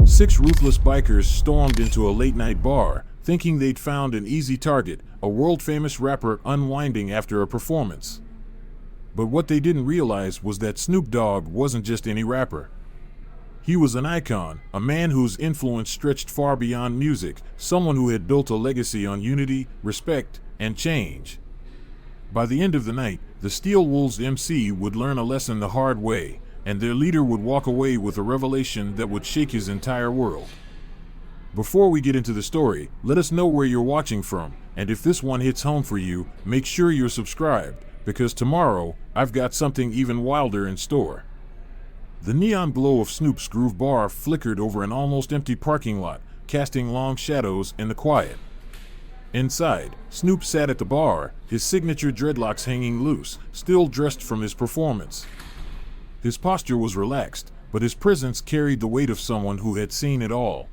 6 ruthless bikers stormed into a late-night bar, thinking they'd found an easy target, a world-famous rapper unwinding after a performance. But what they didn't realize was that Snoop Dogg wasn't just any rapper. He was an icon, a man whose influence stretched far beyond music, someone who had built a legacy on unity, respect, and change. By the end of the night, the Steel Wolves MC would learn a lesson the hard way, and their leader would walk away with a revelation that would shake his entire world. Before we get into the story, let us know where you're watching from, and if this one hits home for you, make sure you're subscribed, because tomorrow, I've got something even wilder in store. The neon glow of Snoop's Groove Bar flickered over an almost empty parking lot, casting long shadows in the quiet. Inside, Snoop sat at the bar, his signature dreadlocks hanging loose, still dressed from his performance. His posture was relaxed, but his presence carried the weight of someone who had seen it all.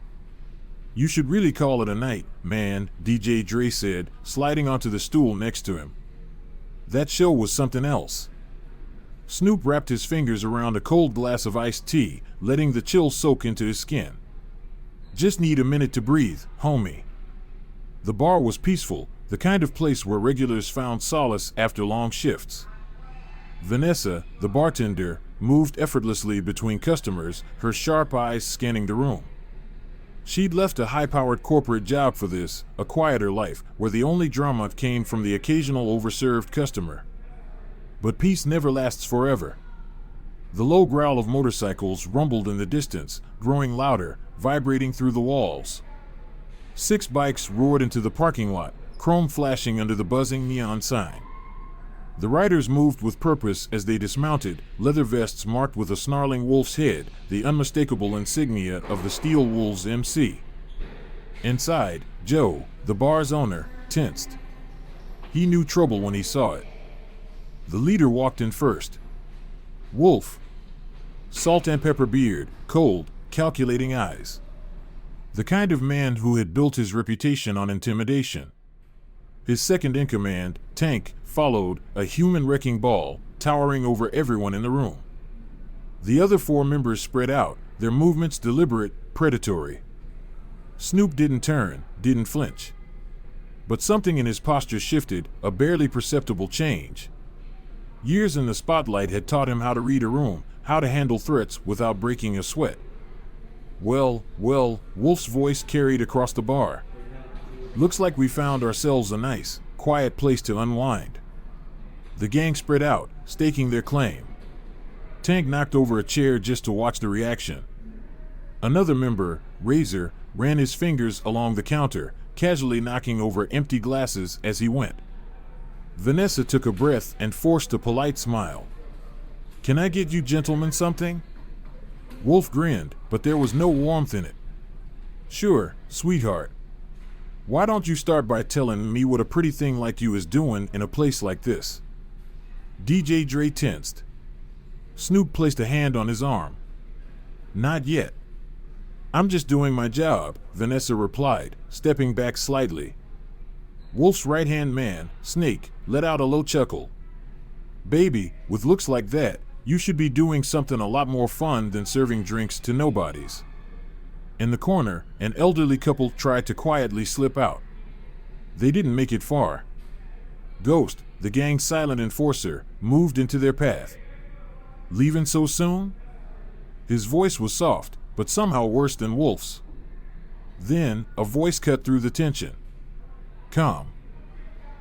"You should really call it a night, man," DJ Dre said, sliding onto the stool next to him. That show was something else. Snoop wrapped his fingers around a cold glass of iced tea, letting the chill soak into his skin. "Just need a minute to breathe, homie." The bar was peaceful, the kind of place where regulars found solace after long shifts. Vanessa, the bartender, moved effortlessly between customers, her sharp eyes scanning the room. She'd left a high-powered corporate job for this, a quieter life, where the only drama came from the occasional overserved customer. But peace never lasts forever. The low growl of motorcycles rumbled in the distance, growing louder, vibrating through the walls. 6 bikes roared into the parking lot, chrome flashing under the buzzing neon sign. The riders moved with purpose as they dismounted, leather vests marked with a snarling wolf's head, the unmistakable insignia of the Steel Wolves MC. Inside, Joe, the bar's owner, tensed. He knew trouble when he saw it. The leader walked in first. Wolf. Salt and pepper beard, cold, calculating eyes. The kind of man who had built his reputation on intimidation. His second in command, Tank, followed, a human wrecking ball, towering over everyone in the room. The other 4 members spread out, their movements deliberate, predatory. Snoop didn't turn, didn't flinch. But something in his posture shifted, a barely perceptible change. Years in the spotlight had taught him how to read a room, how to handle threats without breaking a sweat. Well, Wolf's voice carried across the bar. "Looks like we found ourselves a nice, quiet place to unwind." The gang spread out, staking their claim. Tank knocked over a chair just to watch the reaction. Another member, Razor, ran his fingers along the counter, casually knocking over empty glasses as he went. Vanessa took a breath and forced a polite smile. "Can I get you gentlemen something?" Wolf grinned, but there was no warmth in it. "Sure, sweetheart. Why don't you start by telling me what a pretty thing like you is doing in a place like this?" DJ Dre tensed. Snoop placed a hand on his arm. "Not yet. I'm just doing my job," Vanessa replied, stepping back slightly. Wolf's right-hand man, Snake, let out a low chuckle. "Baby, with looks like that, you should be doing something a lot more fun than serving drinks to nobodies." In the corner, an elderly couple tried to quietly slip out. They didn't make it far. Ghost, the gang's silent enforcer, moved into their path. "Leaving so soon?" His voice was soft, but somehow worse than Wolf's. Then, a voice cut through the tension. Calm.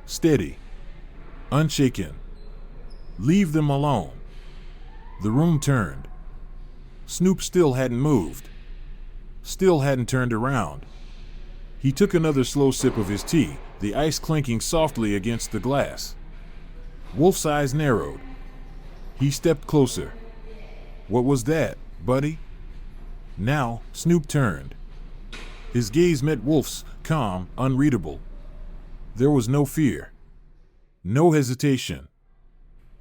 Steady. Unshaken. "Leave them alone." The room turned. Snoop still hadn't moved. Still hadn't turned around. He took another slow sip of his tea, the ice clinking softly against the glass. Wolf's eyes narrowed. He stepped closer. "What was that, buddy?" Now, Snoop turned. His gaze met Wolf's, calm, unreadable. There was no fear. No hesitation.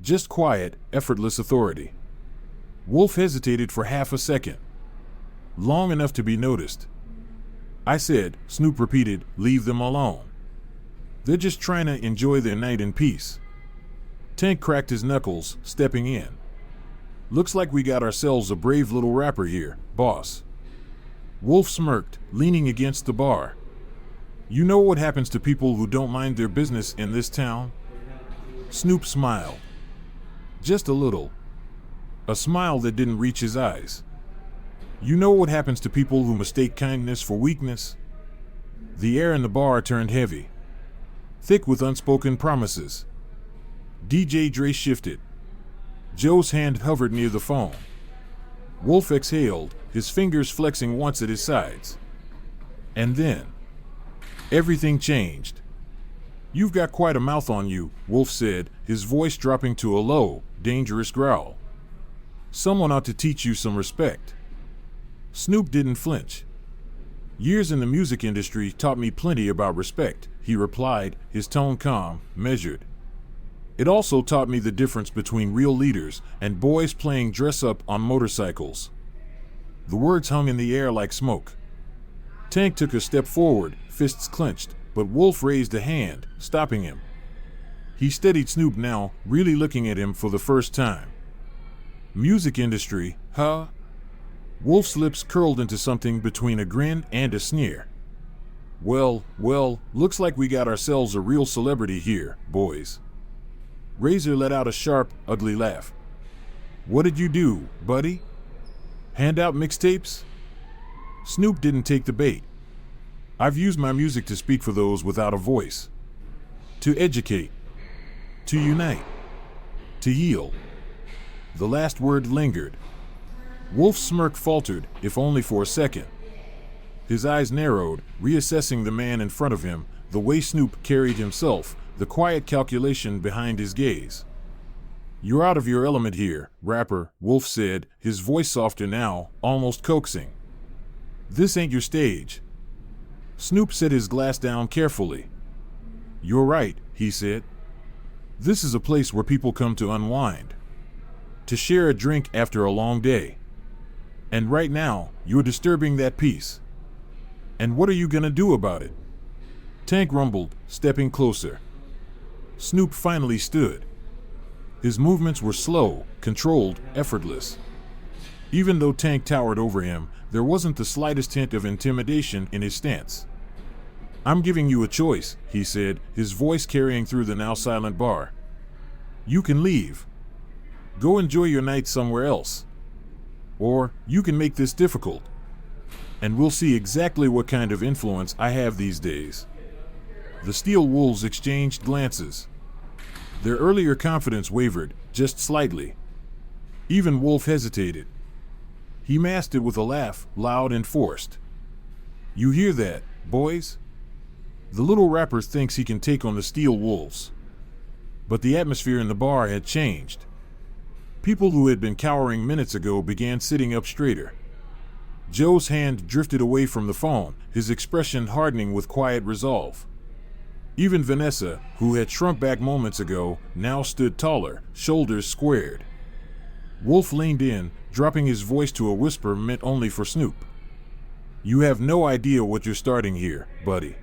Just quiet, effortless authority. Wolf hesitated for half a second. Long enough to be noticed. "I said," Snoop repeated, "leave them alone. They're just trying to enjoy their night in peace." Tank cracked his knuckles, stepping in. "Looks like we got ourselves a brave little rapper here, boss." Wolf smirked, leaning against the bar. You know what happens to people who don't mind their business in this town? Snoop smiled. Just a little. A smile that didn't reach his eyes. You know what happens to people who mistake kindness for weakness? The air in the bar turned heavy, thick with unspoken promises. DJ Dre shifted. Joe's hand hovered near the phone. Wolf exhaled, his fingers flexing once at his sides. And then, everything changed. You've got quite a mouth on you, Wolf said, his voice dropping to a low, dangerous growl. Someone ought to teach you some respect. Snoop didn't flinch. Years in the music industry taught me plenty about respect, he replied, his tone calm, measured. It also taught me the difference between real leaders and boys playing dress-up on motorcycles. The words hung in the air like smoke. Tank took a step forward, fists clenched, but Wolf raised a hand, stopping him. He steadied Snoop now, really looking at him for the first time. Music industry, huh? Wolf's lips curled into something between a grin and a sneer. Well, looks like we got ourselves a real celebrity here, boys. Razor let out a sharp, ugly laugh. What did you do, buddy? Hand out mixtapes? Snoop didn't take the bait. I've used my music to speak for those without a voice. To educate. To unite. To yield. The last word lingered. Wolf's smirk faltered, if only for a second. His eyes narrowed, reassessing the man in front of him, the way Snoop carried himself, the quiet calculation behind his gaze. You're out of your element here, rapper, Wolf said, his voice softer now, almost coaxing. This ain't your stage. Snoop set his glass down carefully. You're right, he said. This is a place where people come to unwind. To share a drink after a long day. And right now, you're disturbing that peace. And what are you gonna do about it? Tank rumbled, stepping closer. Snoop finally stood. His movements were slow, controlled, effortless. Even though Tank towered over him, there wasn't the slightest hint of intimidation in his stance. I'm giving you a choice, he said, his voice carrying through the now silent bar. You can leave. Go enjoy your night somewhere else. Or, you can make this difficult. And we'll see exactly what kind of influence I have these days. The Steel Wolves exchanged glances. Their earlier confidence wavered, just slightly. Even Wolf hesitated. He masked it with a laugh, loud and forced. You hear that, boys? The little rapper thinks he can take on the Steel Wolves. But the atmosphere in the bar had changed. People who had been cowering minutes ago began sitting up straighter. Joe's hand drifted away from the phone, his expression hardening with quiet resolve. Even Vanessa, who had shrunk back moments ago, now stood taller, shoulders squared. Wolf leaned in, dropping his voice to a whisper meant only for Snoop. You have no idea what you're starting here, buddy.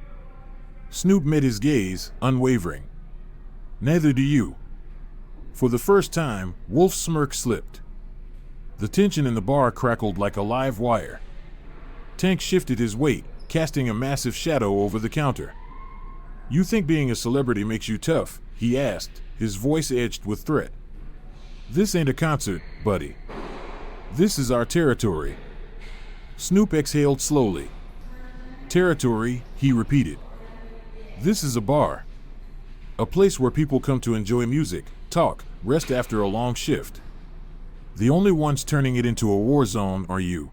Snoop met his gaze, unwavering. Neither do you. For the first time, Wolf's smirk slipped. The tension in the bar crackled like a live wire. Tank shifted his weight, casting a massive shadow over the counter. You think being a celebrity makes you tough? He asked, his voice edged with threat. This ain't a concert, buddy. This is our territory. Snoop exhaled slowly. Territory, he repeated. This is a bar. A place where people come to enjoy music, talk, rest after a long shift. The only ones turning it into a war zone are you.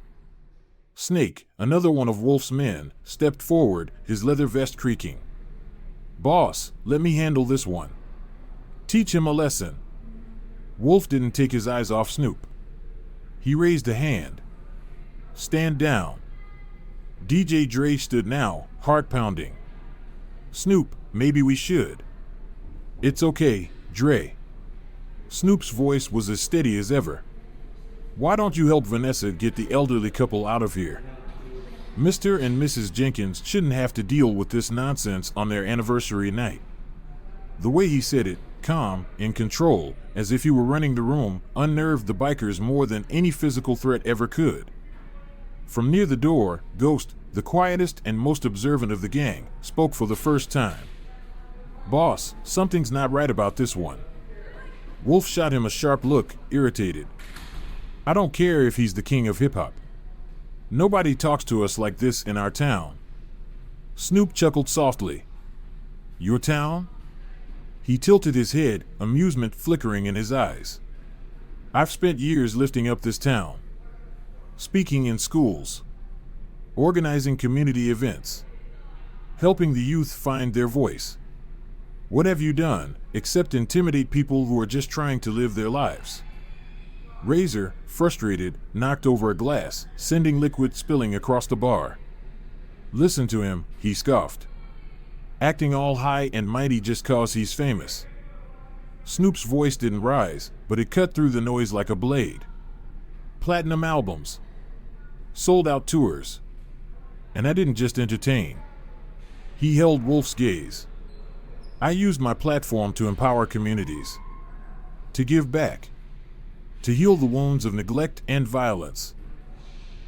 Snake, another one of Wolf's men, stepped forward, his leather vest creaking. Boss, let me handle this one. Teach him a lesson. Wolf didn't take his eyes off Snoop. He raised a hand. Stand down. DJ Dre stood now, heart pounding. Snoop, maybe we should. It's okay, Dre. Snoop's voice was as steady as ever. Why don't you help Vanessa get the elderly couple out of here? Mr. and Mrs. Jenkins shouldn't have to deal with this nonsense on their anniversary night. The way he said it, calm, in control, as if he were running the room, unnerved the bikers more than any physical threat ever could. From near the door, Ghost, the quietest and most observant of the gang, spoke for the first time. "Boss, something's not right about this one." Wolf shot him a sharp look, irritated. "I don't care if he's the king of hip-hop. Nobody talks to us like this in our town." Snoop chuckled softly. "Your town?" He tilted his head, amusement flickering in his eyes. "I've spent years lifting up this town. Speaking in schools. Organizing community events. Helping the youth find their voice. What have you done, except intimidate people who are just trying to live their lives?" Razor, frustrated, knocked over a glass, sending liquid spilling across the bar. "Listen to him," he scoffed. "Acting all high and mighty just 'cause he's famous." Snoop's voice didn't rise, but it cut through the noise like a blade. "Platinum albums. Sold-out tours. And I didn't just entertain." He held Wolf's gaze. "I used my platform to empower communities. To give back. To heal the wounds of neglect and violence.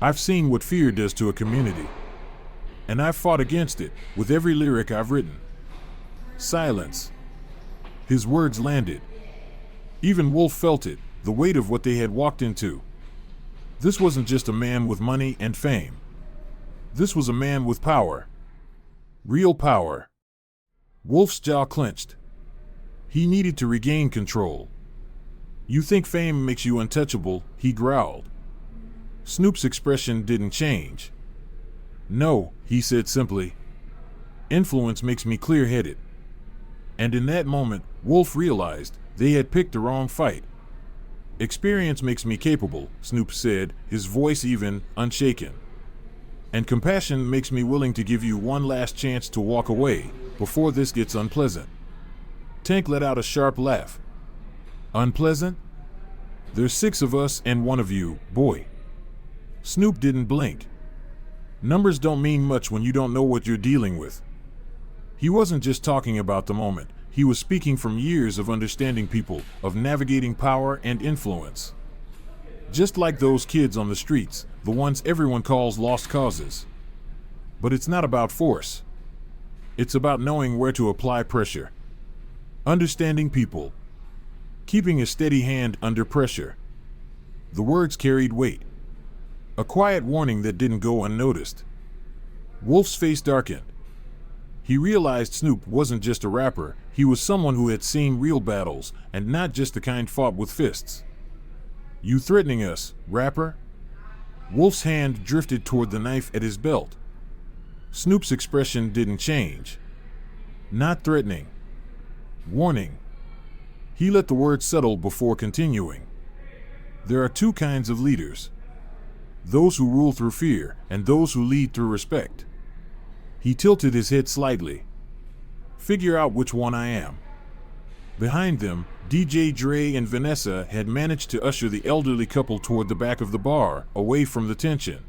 I've seen what fear does to a community. And I've fought against it, with every lyric I've written." Silence. His words landed. Even Wolf felt it, the weight of what they had walked into. This wasn't just a man with money and fame. This was a man with power. Real power. Wolf's jaw clenched. He needed to regain control. "You think fame makes you untouchable," he growled. Snoop's expression didn't change. "No," he said simply. "Influence makes me clear-headed." And in that moment, Wolf realized they had picked the wrong fight. "Experience makes me capable," Snoop said, his voice even, unshaken. "And compassion makes me willing to give you one last chance to walk away, before this gets unpleasant." Tank let out a sharp laugh. "Unpleasant? There's 6 of us and 1 of you, boy." Snoop didn't blink. Numbers don't mean much when you don't know what you're dealing with. He wasn't just talking about the moment. He was speaking from years of understanding people, of navigating power and influence. Just like those kids on the streets, the ones everyone calls lost causes. But it's not about force. It's about knowing where to apply pressure. Understanding people. Keeping a steady hand under pressure. The words carried weight. A quiet warning that didn't go unnoticed. Wolf's face darkened. He realized Snoop wasn't just a rapper, he was someone who had seen real battles, and not just the kind fought with fists. "You threatening us, rapper?" Wolf's hand drifted toward the knife at his belt. Snoop's expression didn't change. "Not threatening. Warning." He let the word settle before continuing. "There are 2 kinds of leaders. Those who rule through fear, and those who lead through respect." He tilted his head slightly. "Figure out which one I am." Behind them, DJ Dre and Vanessa had managed to usher the elderly couple toward the back of the bar, away from the tension.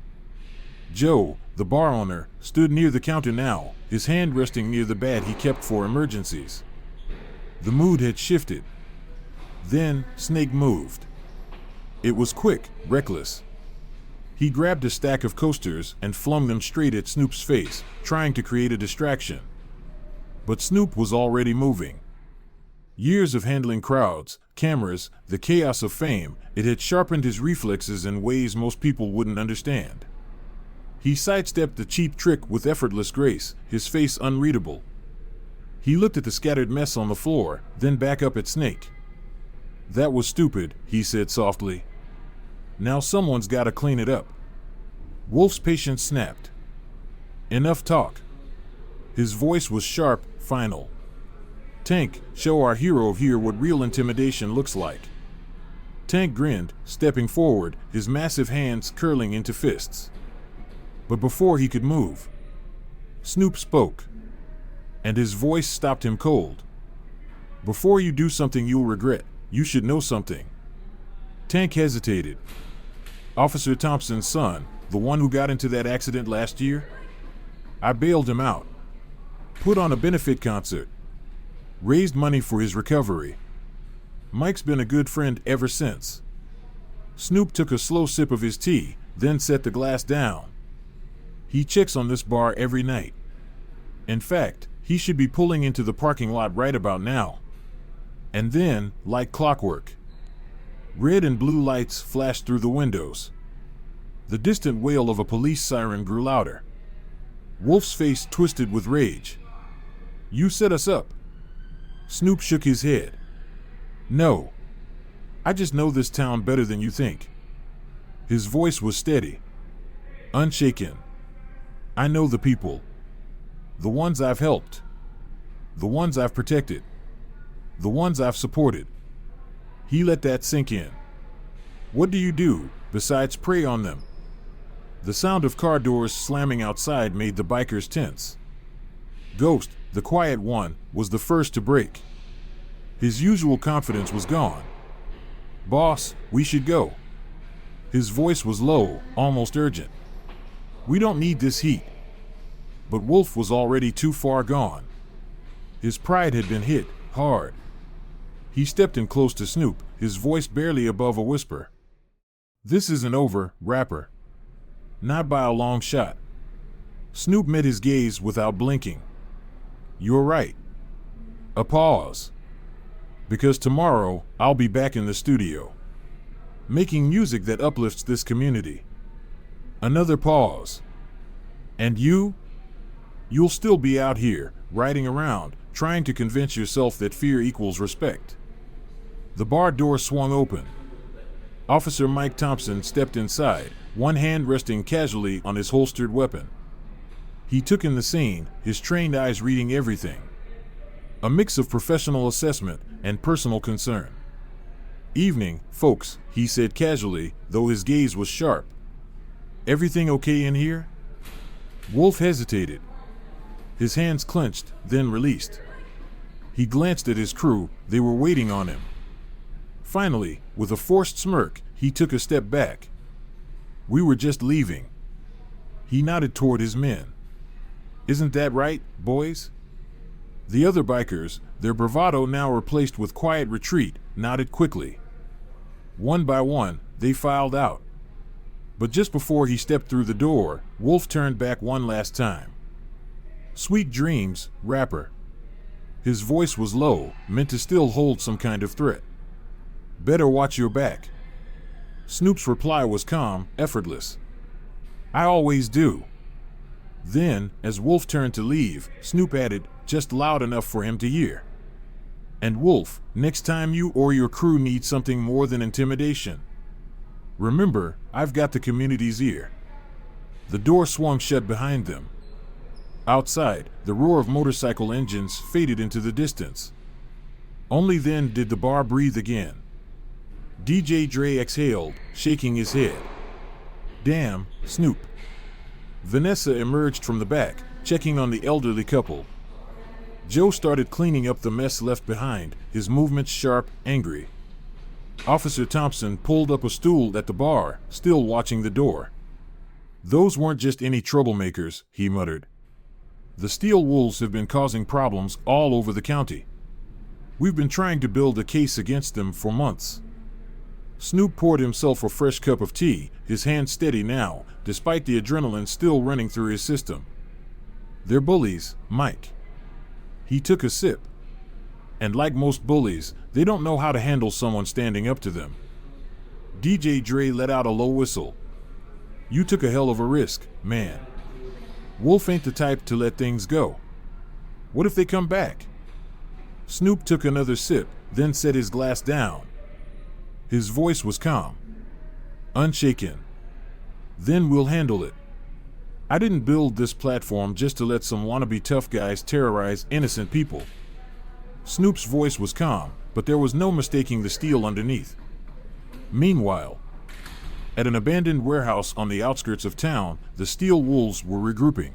Joe, the bar owner, stood near the counter now, his hand resting near the bat he kept for emergencies. The mood had shifted. Then, Snake moved. It was quick, reckless. He grabbed a stack of coasters and flung them straight at Snoop's face, trying to create a distraction. But Snoop was already moving. Years of handling crowds, cameras, the chaos of fame, it had sharpened his reflexes in ways most people wouldn't understand. He sidestepped the cheap trick with effortless grace, his face unreadable. He looked at the scattered mess on the floor, then back up at Snake. "That was stupid," he said softly. "Now someone's gotta clean it up." Wolf's patience snapped. "Enough talk." His voice was sharp, final. "Tank, show our hero here what real intimidation looks like." Tank grinned, stepping forward, his massive hands curling into fists. But before he could move, Snoop spoke. And his voice stopped him cold. "Before you do something you'll regret, you should know something." Tank hesitated. "Officer Thompson's son, the one who got into that accident last year? I bailed him out. Put on a benefit concert. Raised money for his recovery. Mike's been a good friend ever since." Snoop took a slow sip of his tea, then set the glass down. He checks on this bar every night. In fact, he should be pulling into the parking lot right about now. And then, like clockwork, red and blue lights flashed through the windows. The distant wail of a police siren grew louder. Wolf's face twisted with rage. "You set us up." Snoop shook his head. "No. I just know this town better than you think." His voice was steady, unshaken. "I know the people. The ones I've helped. The ones I've protected. The ones I've supported." He let that sink in. "What do you do, besides prey on them?" The sound of car doors slamming outside made the bikers tense. Ghost, the quiet one, was the first to break. His usual confidence was gone. "Boss, we should go." His voice was low, almost urgent. "We don't need this heat." But Wolf was already too far gone. His pride had been hit hard. He stepped in close to Snoop, his voice barely above a whisper. "This isn't over, rapper. Not by a long shot." Snoop met his gaze without blinking. "You're right." A pause. "Because tomorrow, I'll be back in the studio, making music that uplifts this community." Another pause. "And you? You'll still be out here, riding around, trying to convince yourself that fear equals respect." The bar door swung open. Officer Mike Thompson stepped inside, one hand resting casually on his holstered weapon. He took in the scene, his trained eyes reading everything. A mix of professional assessment and personal concern. "Evening, folks," he said casually, though his gaze was sharp. "Everything okay in here?" Wolf hesitated. His hands clenched, then released. He glanced at his crew, they were waiting on him. Finally, with a forced smirk, he took a step back. "We were just leaving." He nodded toward his men. "Isn't that right, boys?" The other bikers, their bravado now replaced with quiet retreat, nodded quickly. One by one, they filed out. But just before he stepped through the door, Wolf turned back one last time. "Sweet dreams, rapper." His voice was low, meant to still hold some kind of threat. "Better watch your back." Snoop's reply was calm, effortless. "I always do." Then, as Wolf turned to leave, Snoop added, just loud enough for him to hear, "And Wolf, next time you or your crew need something more than intimidation, remember, I've got the community's ear." The door swung shut behind them. Outside, the roar of motorcycle engines faded into the distance. Only then did the bar breathe again. DJ Dre exhaled, shaking his head. "Damn, Snoop." Vanessa emerged from the back, checking on the elderly couple. Joe started cleaning up the mess left behind, his movements sharp, angry. Officer Thompson pulled up a stool at the bar, still watching the door. "Those weren't just any troublemakers," he muttered. "The Steel Wolves have been causing problems all over the county. We've been trying to build a case against them for months." Snoop poured himself a fresh cup of tea, his hand steady now, despite the adrenaline still running through his system. "They're bullies, Mike." He took a sip. "And like most bullies, they don't know how to handle someone standing up to them." DJ Dre let out a low whistle. "You took a hell of a risk, man. Wolf ain't the type to let things go. What if they come back?" Snoop took another sip, then set his glass down. His voice was calm, unshaken. "Then we'll handle it. I didn't build this platform just to let some wannabe tough guys terrorize innocent people." Snoop's voice was calm, but there was no mistaking the steel underneath. Meanwhile, at an abandoned warehouse on the outskirts of town, the Steel Wolves were regrouping.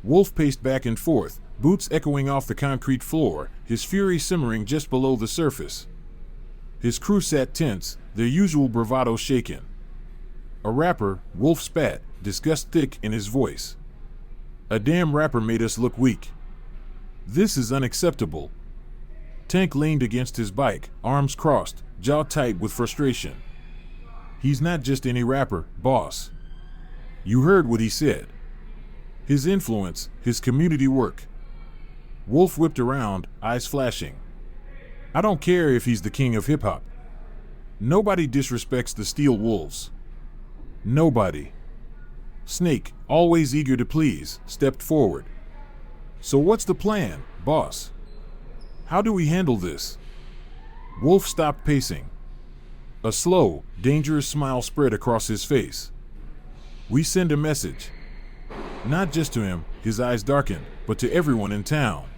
Wolf paced back and forth, boots echoing off the concrete floor, his fury simmering just below the surface. His crew sat tense, their usual bravado shaken. A rapper, Wolf spat, disgust thick in his voice. "A damn rapper made us look weak. This is unacceptable." Tank leaned against his bike, arms crossed, jaw tight with frustration. He's not just any rapper, boss. You heard what he said. His influence, his community work. Wolf whipped around, eyes flashing. I don't care if he's the king of hip-hop. Nobody disrespects the Steel Wolves. Nobody. Snake, always eager to please, stepped forward. So what's the plan, boss? How do we handle this? Wolf stopped pacing. A slow, dangerous smile spread across his face. We send a message. Not just to him, his eyes darkened, but to everyone in town.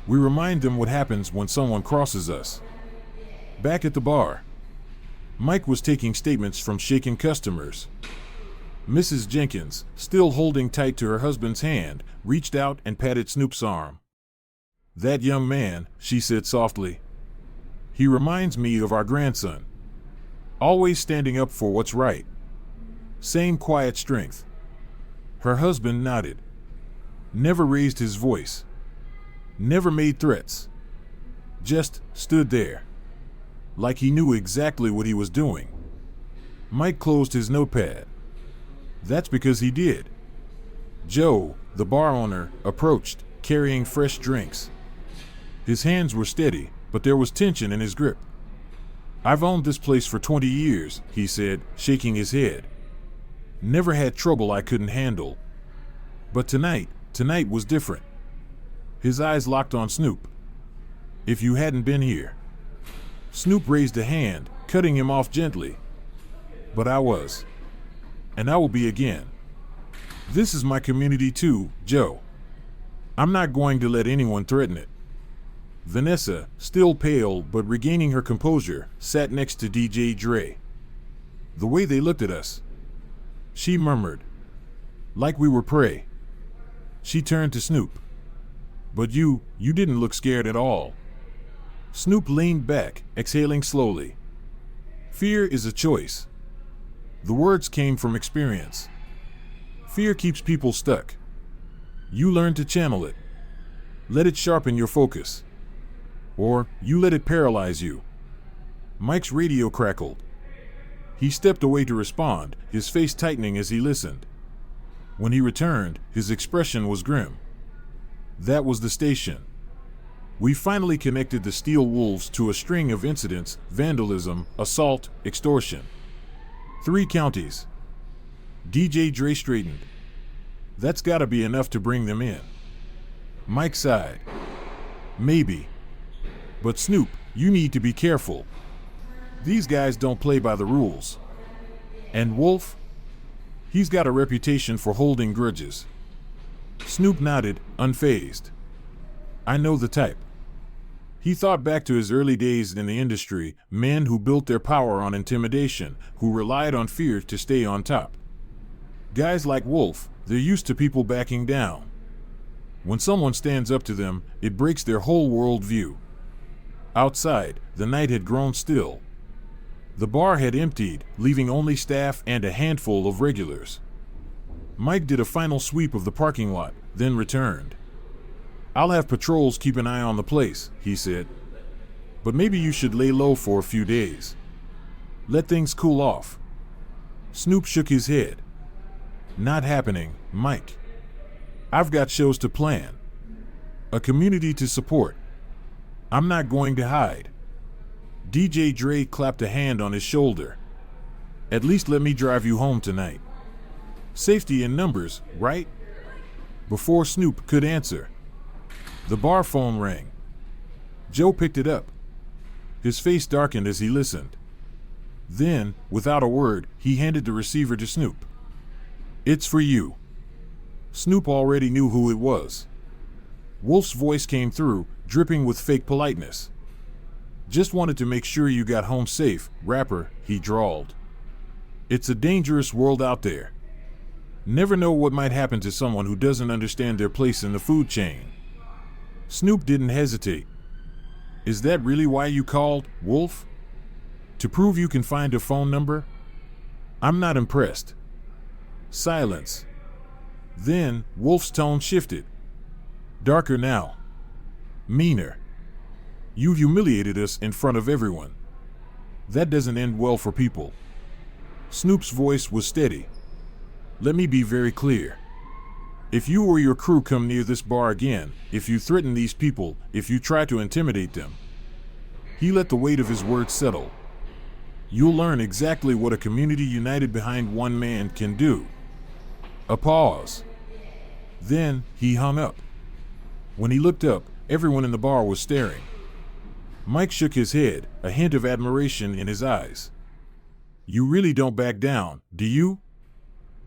We remind them what happens when someone crosses us. Back at the bar, Mike was taking statements from shaken customers. Mrs. Jenkins, still holding tight to her husband's hand, reached out and patted Snoop's arm. That young man, she said softly. He reminds me of our grandson. Always standing up for what's right. Same quiet strength. Her husband nodded. Never raised his voice. Never made threats. Just stood there. Like he knew exactly what he was doing. Mike closed his notepad. That's because he did. Joe, the bar owner, approached, carrying fresh drinks. His hands were steady, but there was tension in his grip. I've owned this place for 20 years, he said, shaking his head. Never had trouble I couldn't handle. But tonight was different. His eyes locked on Snoop. If you hadn't been here. Snoop raised a hand, cutting him off gently. But I was. And I will be again. This is my community too, Joe. I'm not going to let anyone threaten it. Vanessa, still pale but regaining her composure, sat next to DJ Dre. The way they looked at us. She murmured. Like we were prey. She turned to Snoop. But you didn't look scared at all. Snoop leaned back, exhaling slowly. Fear is a choice. The words came from experience. Fear keeps people stuck. You learn to channel it. Let it sharpen your focus. Or you let it paralyze you. Mike's radio crackled. He stepped away to respond, his face tightening as he listened. When he returned, his expression was grim. That was the station. We finally connected the Steel Wolves to a string of incidents: vandalism, assault, extortion. 3 counties. DJ Dre straightened. That's gotta be enough to bring them in. Mike sighed. Maybe. But Snoop, you need to be careful. These guys don't play by the rules. And Wolf? He's got a reputation for holding grudges. Snoop nodded, unfazed. I know the type. He thought back to his early days in the industry, men who built their power on intimidation, who relied on fear to stay on top. Guys like Wolf, they're used to people backing down. When someone stands up to them, it breaks their whole world view. Outside, the night had grown still. The bar had emptied, leaving only staff and a handful of regulars. Mike did a final sweep of the parking lot, then returned. I'll have patrols keep an eye on the place, he said. But maybe you should lay low for a few days. Let things cool off. Snoop shook his head. Not happening, Mike. I've got shows to plan. A community to support. I'm not going to hide. DJ Dre clapped a hand on his shoulder. At least let me drive you home tonight. Safety in numbers, right? Before Snoop could answer, the bar phone rang. Joe picked it up. His face darkened as he listened. Then, without a word, he handed the receiver to Snoop. It's for you. Snoop already knew who it was. Wolf's voice came through, dripping with fake politeness. Just wanted to make sure you got home safe, rapper, he drawled. It's a dangerous world out there. Never know what might happen to someone who doesn't understand their place in the food chain. Snoop didn't hesitate. Is that really why you called, Wolf? To prove you can find a phone number? I'm not impressed. Silence. Then, Wolf's tone shifted. Darker now. Meaner. You humiliated us in front of everyone. That doesn't end well for people. Snoop's voice was steady. "Let me be very clear. If you or your crew come near this bar again, if you threaten these people, if you try to intimidate them," he let the weight of his words settle, "you'll learn exactly what a community united behind one man can do." A pause. Then he hung up. When he looked up, everyone in the bar was staring. Mike shook his head, a hint of admiration in his eyes. "You really don't back down, do you?"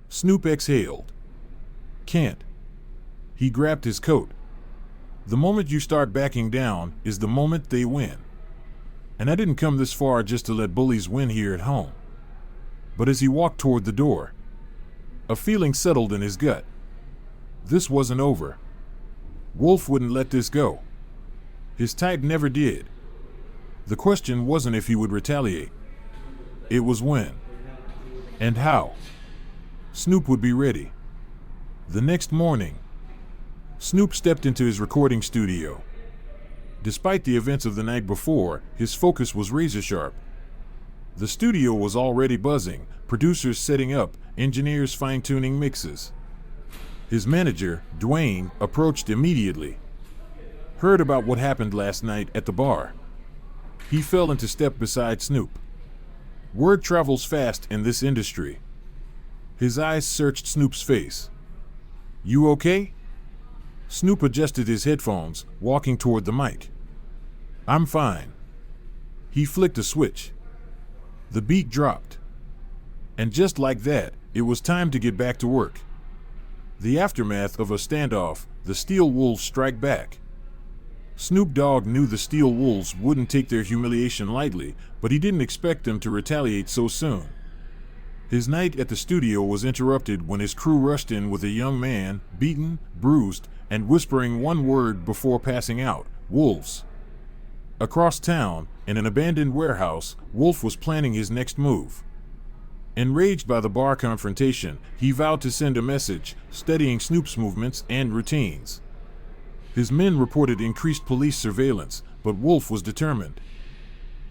Snoop exhaled. "Can't." He grabbed his coat. "The moment you start backing down is the moment they win. And I didn't come this far just to let bullies win here at home." But as he walked toward the door, a feeling settled in his gut. This wasn't over. Wolf wouldn't let this go. His type never did. The question wasn't if he would retaliate. It was when. And how. Snoop would be ready. The next morning, Snoop stepped into his recording studio. Despite the events of the night before, his focus was razor sharp. The studio was already buzzing, producers setting up, engineers fine-tuning mixes. His manager, Dwayne, approached immediately. "Heard about what happened last night at the bar." He fell into step beside Snoop. Word travels fast in this industry. His eyes searched Snoop's face. "You okay?" Snoop adjusted his headphones, walking toward the mic. "I'm fine." He flicked a switch. The beat dropped. And just like that, it was time to get back to work. The aftermath of a standoff, the Steel Wolves strike back. Snoop Dogg knew the Steel Wolves wouldn't take their humiliation lightly, but he didn't expect them to retaliate so soon. His night at the studio was interrupted when his crew rushed in with a young man, beaten, bruised, and whispering one word before passing out: "Wolves." Across town, in an abandoned warehouse, Wolf was planning his next move. Enraged by the bar confrontation, he vowed to send a message, studying Snoop's movements and routines. His men reported increased police surveillance, but Wolf was determined.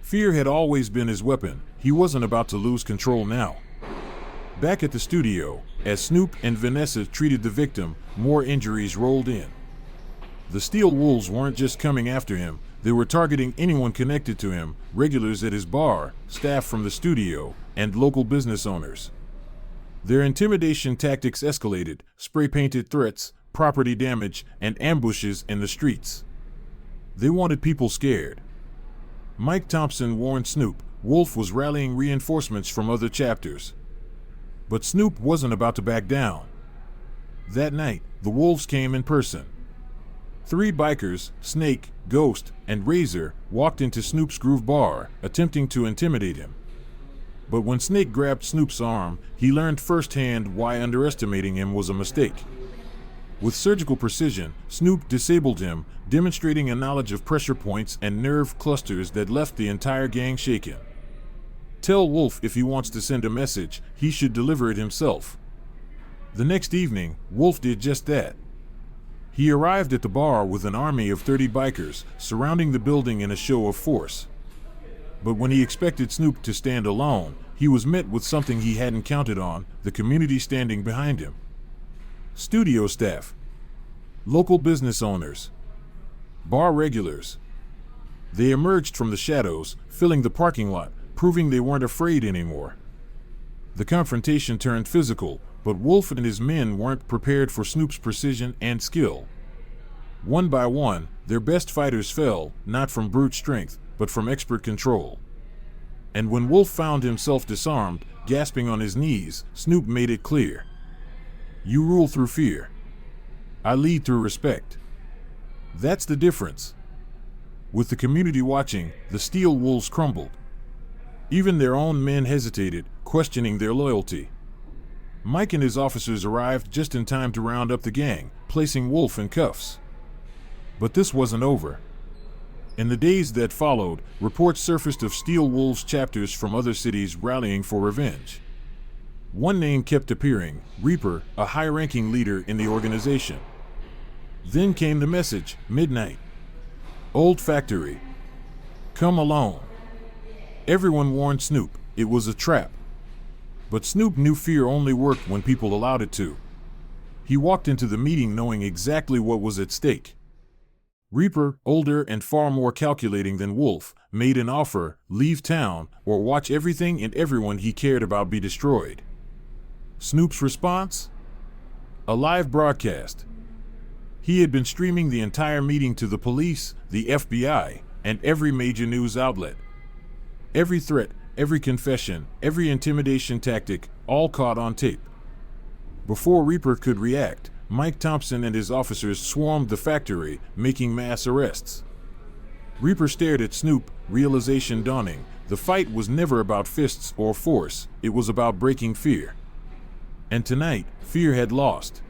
Fear had always been his weapon. He wasn't about to lose control now. Back at the studio, as Snoop and Vanessa treated the victim, more injuries rolled in. The Steel Wolves weren't just coming after him, they were targeting anyone connected to him, regulars at his bar, staff from the studio, and local business owners. Their intimidation tactics escalated: spray-painted threats, property damage, and ambushes in the streets. They wanted people scared. Mike Thompson warned Snoop Wolf was rallying reinforcements from other chapters. But Snoop wasn't about to back down. That night, the Wolves came in person. 3 bikers, Snake, Ghost, and Razor, walked into Snoop's Groove Bar, attempting to intimidate him. But when Snake grabbed Snoop's arm, he learned firsthand why underestimating him was a mistake. With surgical precision, Snoop disabled him, demonstrating a knowledge of pressure points and nerve clusters that left the entire gang shaken. Tell Wolf if he wants to send a message, he should deliver it himself. The next evening, Wolf did just that. He arrived at the bar with an army of 30 bikers, surrounding the building in a show of force. But when he expected Snoop to stand alone, he was met with something he hadn't counted on: the community standing behind him. Studio staff, local business owners, bar regulars. They emerged from the shadows, filling the parking lot, proving they weren't afraid anymore. The confrontation turned physical, but Wolf and his men weren't prepared for Snoop's precision and skill. One by one, their best fighters fell, not from brute strength, but from expert control. And when Wolf found himself disarmed, gasping on his knees, Snoop made it clear: "You rule through fear. I lead through respect." That's the difference. With the community watching, the Steel Wolves crumbled. Even their own men hesitated, questioning their loyalty. Mike and his officers arrived just in time to round up the gang, placing Wolf in cuffs. But this wasn't over. In the days that followed, reports surfaced of Steel Wolves chapters from other cities rallying for revenge. One name kept appearing: Reaper, a high-ranking leader in the organization. Then came the message: midnight. Old Factory. Come alone. Everyone warned Snoop it was a trap. But Snoop knew fear only worked when people allowed it to. He walked into the meeting knowing exactly what was at stake. Reaper, older and far more calculating than Wolf, made an offer: leave town or watch everything and everyone he cared about be destroyed. Snoop's response? A live broadcast. He had been streaming the entire meeting to the police, the FBI, and every major news outlet. Every threat, every confession, every intimidation tactic, all caught on tape. Before Reaper could react, Mike Thompson and his officers swarmed the factory, making mass arrests. Reaper stared at Snoop, realization dawning. The fight was never about fists or force, it was about breaking fear. And tonight, fear had lost.